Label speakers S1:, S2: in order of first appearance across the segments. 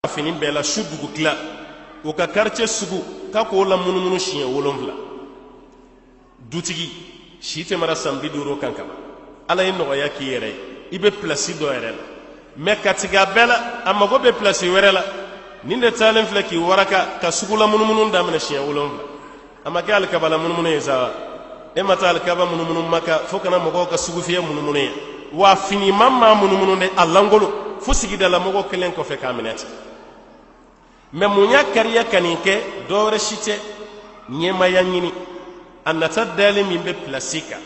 S1: fini bɛɛ la su dugu tila o ka quartier sugu k'a k'o la munumunu siɲɛ 7 dutigi si tɛmɛra san 50 kan ka ban ala ye nɔgɔya k'i yɛrɛ ye i bɛ place dɔ yɛrɛ la mais ka tigɛ a bɛɛ la a mago bɛ place wɛrɛ la nin de taalen filɛ k'i waraka ka sugu la munumunu daminɛ siɲɛ 7 a ma kɛ alikaba la munumunu ye sa e ma taa alikaba munumunu Maka fo kana mɔgɔw ka sugu fiyɛ munumunu ye wa fini ma munumunu de a langolo fo sigidala mɔgɔ kelen kɔfɛ k'a minɛ ten mais mun y'a kariya ka nin kɛ dɔwɛrɛ si tɛ ɲɛmaya ɲini a nata dalen min bɛ place kan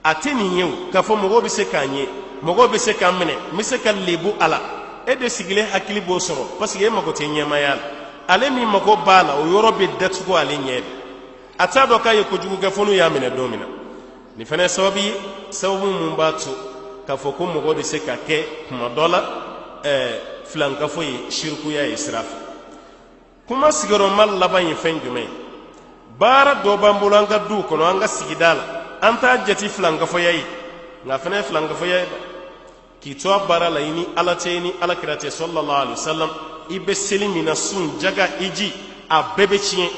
S1: a tɛ nin ye o k'a fɔ mɔgɔw bɛ se k'an ye mɔgɔw bɛ se k'an minɛ n bɛ se ka lebu a la e de sigilen hakili b'o sɔrɔ parce que e mago tɛ ɲɛmaya la ale min mago b'a la o yɔrɔ bɛ datugu ale ɲɛ de a t'a dɔn k'a ye kojugu kɛ fo n'u y'a minɛ don min na nin fana ye sababu ye sababu mun b'a to k'a fɔ ko mɔgɔ bɛ se ka kɛ kuma dɔ la filankafo ye shirikuya ye sira fɛ kuma sigiyɔrɔma laban ye fɛn jumɛn ye baara dɔ b'an bolo an ka duw kɔnɔ an ka sigida la an t'a jate filankafoya ye nka fana ye filankafoya ye k'i to a baara la i ni ala cɛ i ni alakira cɛ sallallahu alaihi wasallam i bɛ seli min na sun jaga i ji a bɛɛ bɛ tiɲɛ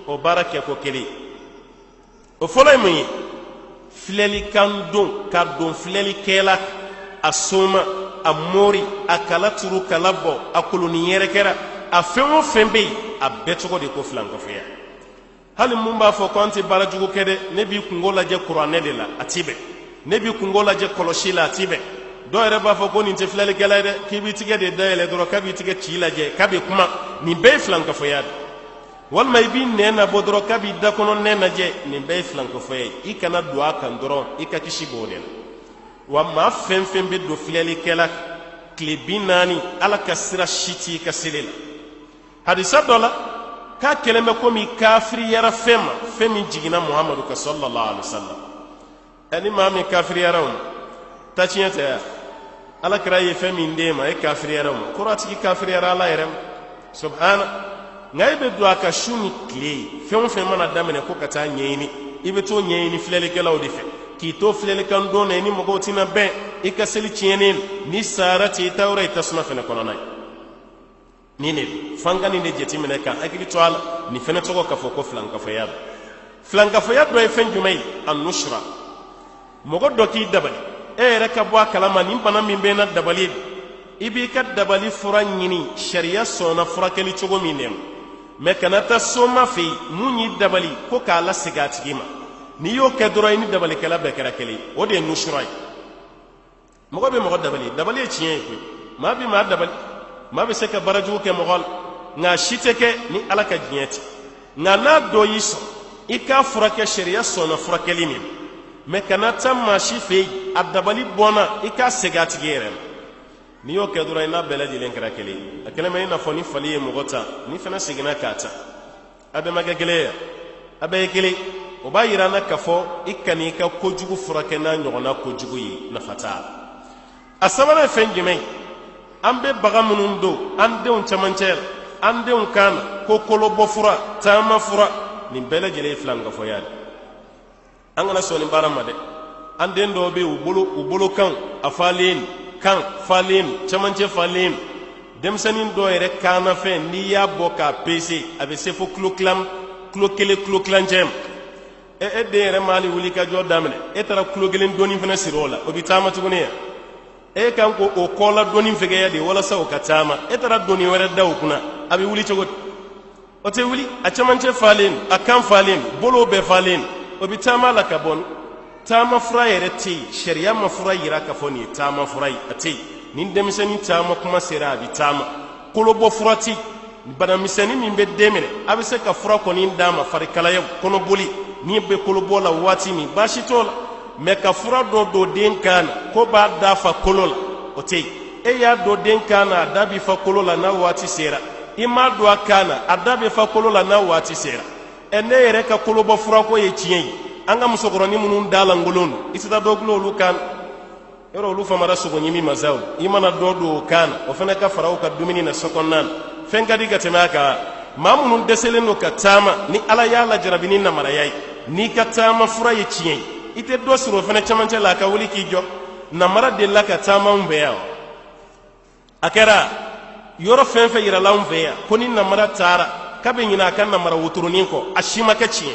S1: o baara kɛ ko kelen o fɔlɔ ye mun ye filɛlikan don ka don filɛlikɛla a soma a mori a kala turu kala bɔ a koloni yɛrɛ kɛra a fɛn o fɛn bɛ yen a bɛɛ tɔgɔ de ko filankafoya hali mun b'a fɔ ko an tɛ baara jugu kɛ dɛ ne b'i kungo lajɛ kuranɛ de la a t'i bɛn ne b'i kungo lajɛ kɔlɔsi la a t'i bɛn dɔw yɛrɛ b'a fɔ ko nin tɛ filɛlikɛla ye dɛ k'i b'i tigɛ de dayɛlɛ dɔrɔn k'a b'i tigɛ ci lajɛ k'a bɛ kuma nin bɛɛ ye filankafoya de walima i b'i nɛn nabɔ dɔrɔn k'a b'i da kɔnɔ nɛn lajɛ nin bɛɛ ye filankafoya ye i kana don a kan dɔrɔn i ka kisi b'o de la wa maa fɛn fɛn bɛ don filɛlikɛla tile 40 ala ka sira si t'i ka seli la hadisa dɔ la k'a kɛlen bɛ komi kafiriyara fɛn ma fɛn min jiginna muhamadu ka sallallahu alaihi wasallam ni maa min kafiriyara o ma ta tiɲɛ tɛ ya alakira ye fɛn min d'e ma e kafiriyara o ma kɔrɔ a tigi kafiriyara ala yɛrɛ ma subhana nka e bɛ don a ka su ni tile ye fɛn o fɛn mana daminɛ ko ka taa ɲɛɲini i bɛ t'o ɲɛɲini filɛlikɛlaw de fɛ k'i to filɛlikan don na i ni mɔgɔw tɛna bɛn i ka seli tiɲɛnen ni sahara cɛ i ta yɔrɔ i tasuma fɛnɛ kɔnɔna ye nin de f'an ka nin de jateminɛ ka hakili to a la nin fɛnɛ tɔgɔ ka fɔ ko filankafoya don filankafoya dɔ ye fɛn jumɛn ye an-nushra mɔgɔ dɔ k'i dabali e yɛrɛ ka bɔ a kalama nin bana min bɛ n na dabali ye i b'i ka dabali fura ɲini sariya sɔnna furakɛli cogo min de ma mais kana taa soma fɛ yen mun y'i dabali ko k'a lasegin a tigi ma n'i y'o kɛ dɔrɔn i ni dabalikɛla bɛɛ kɛra kelen ye o de ye nushra ye mɔgɔ bɛ mɔgɔ dabali dabali ye tiɲɛ ye koyi maa bɛ maa dabali maa bɛ se ka baarajugu kɛ mɔgɔ la nka si tɛ kɛ ni ala ka diɲɛ tɛ nka n'a dɔ y'i sɔrɔ i k'a furakɛ sariya sɔnna furakɛli min mais kana taa maa si fɛ yen a dabali bɔnna i k'a segin a tigi yɛrɛ ma n'i y'o kɛ dɔrɔn i n'a bɛɛ lajɛlen kɛra kelen ye a kɛlen bɛ i n'a fɔ ni fali ye mɔgɔ ta ni fana seginna k'a ta a bɛɛ ma kɛ kelen ye a bɛɛ ye kelen o b'a yira an na k'a fɔ i kan'i ka kojugu furakɛ n'a ɲɔgɔnna kojugu ye nafa t'a la a sabanan ye fɛn jumɛn ye an bɛ baga minnu don an denw camancɛ la an denw kan na ko kolobɔ fura taama fura nin bɛɛ lajɛlen ye filankafoya de an kana sɔn nin baara ma dɛ an den dɔw bɛ yen u bolo kan a falen kan falen camancɛ falen denmisɛnnin dɔw yɛrɛ kaana fɛn n'i y'a bɔ k'a pese a bɛ se fo kilo 1 kilo kilancɛ ma e den yɛrɛ m'ale wuli ka jɔ daminɛ e taara kilo 1 dɔɔnin fana siri o la o bɛ taama tuguni yan e kan ko o kɔla dɔɔnin fɛgɛya de walasa o ka taama e taara dɔɔnin wɛrɛ da o kunna a bɛ wuli cogo di o tɛ wuli a camancɛ falen a kan falen bolo bɛɛ falen o bɛ taama la ka bɔ taama fura yɛrɛ tɛ yen sariya ma fura yira k'a fɔ nin ye taama fura ye a tɛ yen ni denmisɛnnin taama kuma sera a bɛ taama kolobɔ fura tɛ yen banamisɛnnin min bɛ den minɛ a bɛ se ka fura kɔni d'a ma farikalaya kɔnɔboli n'i bɛ kolobɔ la waati min baasi t'o la mais ka fura dɔ don den kan na ko b'a da fa kolo la o tɛ yen e y'a don den kan na a da bɛ fa kolo la n'a waati sera i m'a don a kan na a da bɛ fa kolo la n'a waati sera ne yɛrɛ ka kolobɔ furako ye tiɲɛ ye an ka musokɔrɔnin minnu da lankolon don i tɛ taa dɔ gulon olu kan na yɔrɔ olu famara sogoɲimi masaw i mana dɔ don o kan na o fana ka fara o ka dumuni na so kɔnɔna na fɛn ka di ka tɛmɛ a kan maa minnu dɛsɛlen don ka taama ni ala y'a lajarabi ni namaraya ye n'i ka taama fura ye tiɲɛ ye i tɛ dɔ sɔrɔ o fana camancɛ la a ka wuli k'i jɔ namara delila ka taama anw fɛ yan a kɛra yoro fen fe yira lawn fe ya koni namara tara kabe nyina kan namara wuturunin ko ashima ka ci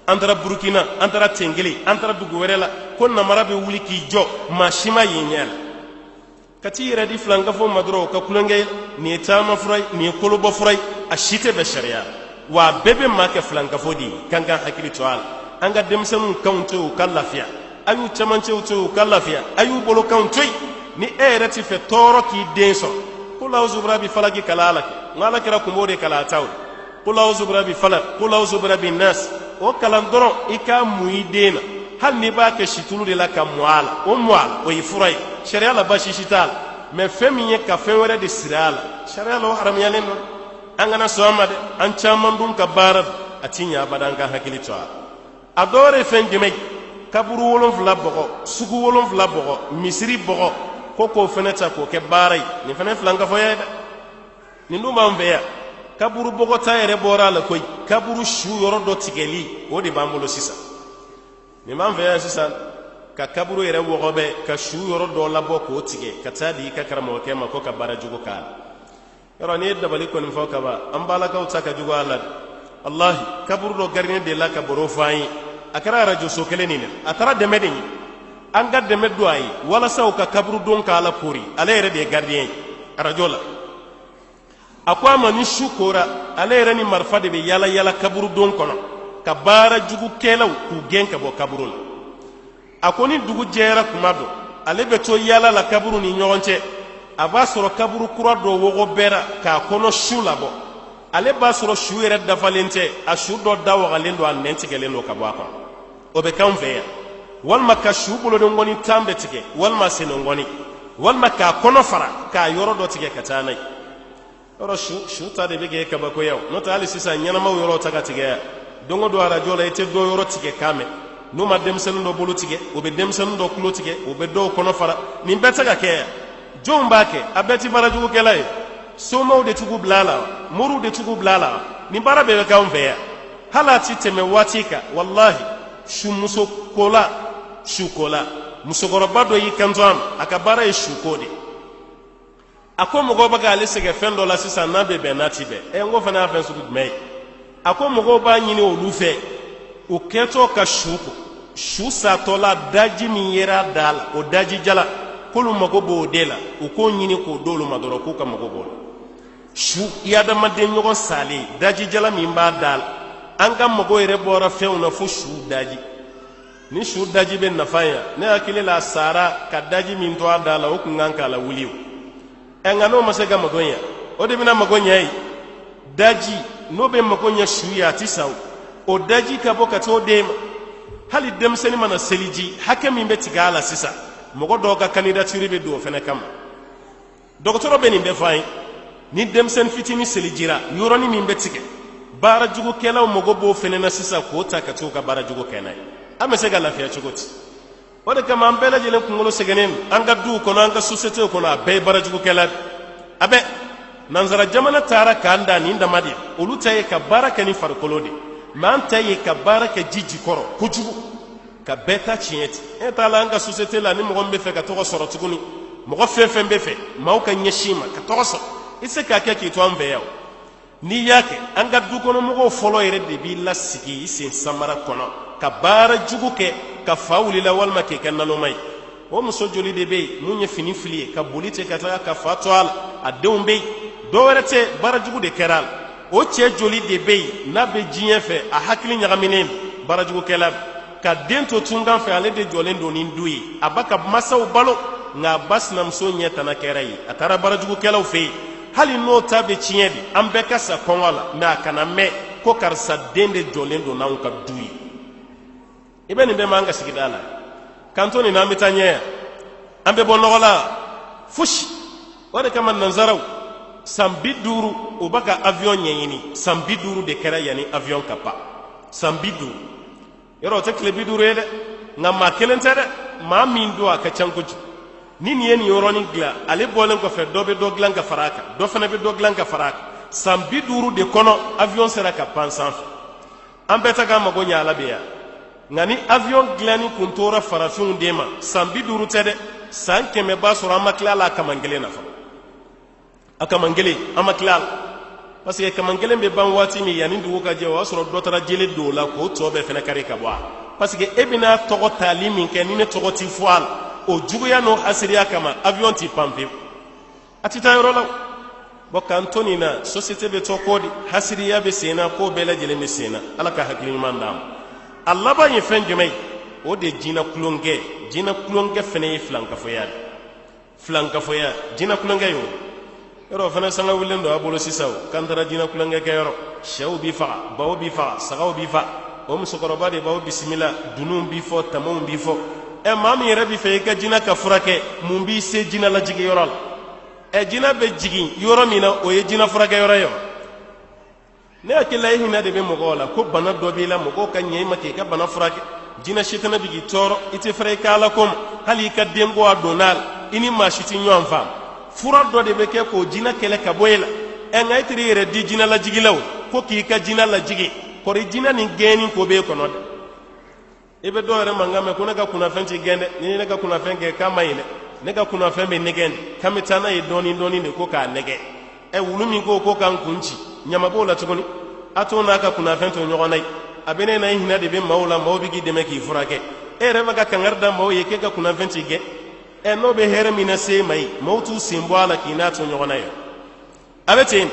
S1: antara burkina antara tengeli antara dugu werela kon namara be wuli ki jo ma shima yenyal kati yira di flanga fo madro ka kulangay ni tama furay ni kulubo furay ashite be sharia wa bebe make flanga fo di kanga hakili to al anga demsanu kaunto kalafiya ayu chamanche uto kalafiya ayu bolo kaunto ni erati fe toro ki denso kula uzubra bi falaki kalalaki ngala kira kumbode kala taw kula uzubra bi falak kula uzubra bi nas o kalan doro ika muidena hal ni ba ke shitulu de la kamwala o mwala o ifurai sharia la bashi shital me femiye ka fewere de sirala sharia lo haram yalen non angana so amade an chamandum ka barab atinya badanga hakili to adore fenjime kaburu wolon fla bogo sugu wolon fla bogo misiri bogo koko feneta ko ke baray ni fene flanga foyeda ni nduma mbeya kaburu bogo tayere bora la koy kaburu shu yoro do tigeli o de bambulo sisa ni man veya sisa ka kaburu yere wogo be ka shu yoro do la boko tige katadi ka karamo ke ma ko ka bara jugo kala yoro ni dabali ko ni foka ba ambala ka utaka jugo ala wallahi kaburu do garne de la ka boro fayi akara rajo sokele ni atara de medeni anga de meddo ay wala saw ka kaburu don ka ala pori ala yere de gardien rajo la akwa mani shukura ala yere ni marfa de be yala yala kaburu don kono ka bara jugu kelaw ku genka bo kaburu la akoni dugu jera kumado ale be to yala la kaburu ni nyonche aba soro kaburu kura do wogo bera ka kono shula bo ale ba soro shu yere dafalente a shu do dawo galendo an nentigelen ka bo akon o be kan feya walma ka shu bolo do ngoni tambe tige walma seno ngoni walma ka kono fara ka yoro do tige katanai yoro shu ta de bege ka ba ko yaw no ta ali sisa nyana ma yoro taga tige dongo do ara jola ite do yoro tige kame no ma dem senu do bolo tige o be dem senu do kulo tige o be do kono fara ni beta ga ke jomba ke abeti baraju ke lay somo de tugu blala muru de tugu blala ni barabe ka mveya halati teme watika wallahi shumuso kola shukola musogoro bado yi kanzam akabara shukode akomo go baga lesege fendo la sisa na bebe natibe ngo fana afen su me akomo go ba nyini olufe o keto ka shuko shu satola daji mi yera dal o daji jala kolu mago bo dela o ko nyini ko dolo madoro ko ka mago bo shu yada madde nyogo sali daji jala mi mba dal anga mago ere bora feuna fu shu daji ni shu daji ben nafaya ne akile la sara ka daji min to adala o kunganka la wuliu engano masega magonya o de bina magonya yi daji no be magonya shu ya tisaw o daji ka boka to dem hali dem seni mana seliji hakami be tigala sisa mogo do ka candidature be do fene kam docteur be ni be fay ni dem sen fitini selijira yoroni min be tige bara jugo kelaw mogo bo fene na sisa ko ta ka to ka bara jugo kenay ame sega lafiya chugoti wode kama ambela jele kungolo segenen anga du kono anga societe kono abe bara jugo kelad abe nanzara jamana tara kanda ni ndamadi ulutaye ka baraka ni farkolode mantaye ka baraka jiji koro kujugu ka beta chieti etala anga societe la ni mo gombe fe ka to soro tuguni mo go fefe mbefe mauka nyeshima ka to so ise ka keke to ambe yaw ni yake anga du kono mo go folo ere de bi la sigi ise samara kono ka bara jugu ke ka fawli la walma ke kanalo mai o muso joli de be munye fini fili ka bolite ka ta ka fatwal adumbe do werete bara jugu de keral o che joli de be na be jiye fe a hakili nyagaminen bara jugu kelab ka dento tungan fe ale de jolendo ni ndui abaka masaw balo nga basnam so nyeta na kerai atara bara jugu kelaw fe hali no tabe chiedi ambe kasa konwala na kana me ko karsa dende jolendo na unka dui ibe ni be manga sigidala kantoni na mitanye ambe bonogola fushi wade kama nanzaraw sambiduru ubaka avion nyeni sambiduru de kera yani avion kapa sambiduru yoro te klebiduru ele ngama kelente de ma mindo aka changoju nini yeni yoro ni gla ale bolen ko fe dobe doglan ka faraka do fana be doglan ka faraka sambiduru de kono avion sera ka pansan ambe ta ga magonya alabeya ngani avion glani kuntora farafun dema sambiduru tede san keme basura makla la kamangele na fa akamangele amaklal parce que kamangele be ban wati mi yani ndugo ka je wa soro dotara jele do la ko to be fena kare ka bwa parce que ebina togo talimi ke ni ne togo ti foal o juguya no asiriya kama avion ti pampe atita yoro la boka antoni na société be to kodi hasiriya be sena ko bela jele mi sena ala ka hakili mandam allah ba yin fen jumai o de jina kulonge fene flanka foya jina kulonge yo yoro fana sanga wulen do abolo sisaw kantara jina kulonge ke yoro shaw bi fa bawo bi fa sagaw bi fa o musokoro ba de bawo bismillah dunum bi fo tamum bi fo e mami rabi fe ka jina ka furake mun bi se jina la jigi yoral e jina be jigi yoro mina o ye jina furake yoro yo ne akila hina de be mogola ko bana do bi la mogo ka nyema ke ka bana furake jina shitana bigi toro ite fere kala kom hali ka dembo adonal ini ma shiti nyom fam fura do de be ke ko jina kele ka boyla e ngay tri re di jina la jigi law ko ki ka jina la jigi ko ri jina ni geni ko be ko node ebe do re mangame ko naga kuna fenti gende ni naga kuna fenge kama ile naga kuna fembe negende kamitana e doni ne ko ka nege e wulumi ko kan kunci nyama bola tugoni atona ka kuna fento nyogonai abene na hina de be mawla mawbigi de meki furake e reba ga kangarda maw yeke ga kuna fenti ge e no be here mina se mai mawtu simboala kina to nyogona yo abete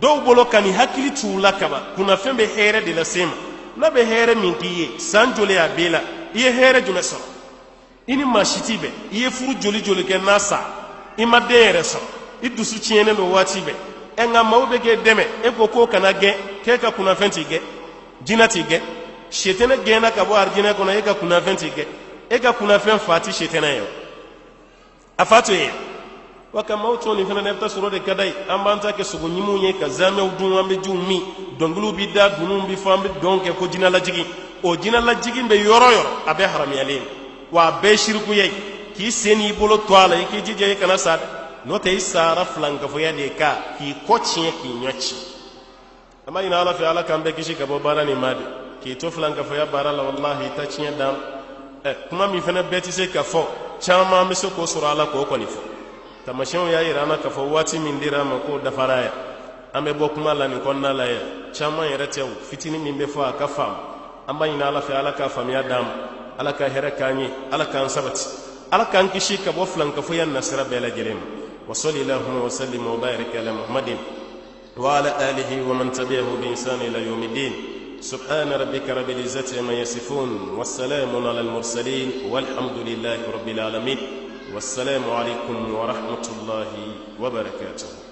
S1: do bolo kani hakili tula kaba kuna fembe here de la sema no be here min kiye sanjole abela iye here jume so ini mashitibe iye furu joli ke nasa ima dere so idusu chiene no watibe e nga mawbe ge deme e ko kana ge ke ka kuna fenti ge jinati ge shetene gena ka bo arjina kono e ka kuna fenti ge e ka kuna fen fati shetene yo afatu ye waka mawto ni fana nefta suro de kadai ambanta ke sugo nyimunye ka zame udun ambe jumi dongulu bidda dunum bi fambe donke ko jina la jigi o jina la jigi be yoro abe haram yalen wa be shirku ye ki seni bolo toala ki jije kana sad no te isara flanka fo ya de ka ki kochie ki nyochi ama ina ala fi ala kambe kishi ka bo barani made ki to flanka fo ya barala wallahi ta chinya dam kuma mi fana beti se ka fo chama mi so ko sura ala ko ko ni fo tamashin ya irana ka fo wati min dira ma ko da faraya ame bo kuma la ni konna la ya chama yere tew fitini min be fo aka fam ama ina ala fi ala ka fam ya dam ala ka here kanyi ala kan sabati ala kan kishi ka bo flanka fo ya nasra bela jelem wa sallallahu wa sallim wa barik ala muhammadin وعلى آله ومن تبعه بإنسان إلى يوم الدين سبحان ربك رب العزة عما يصفون والسلام على المرسلين والحمد لله رب العالمين والسلام عليكم ورحمة الله وبركاته.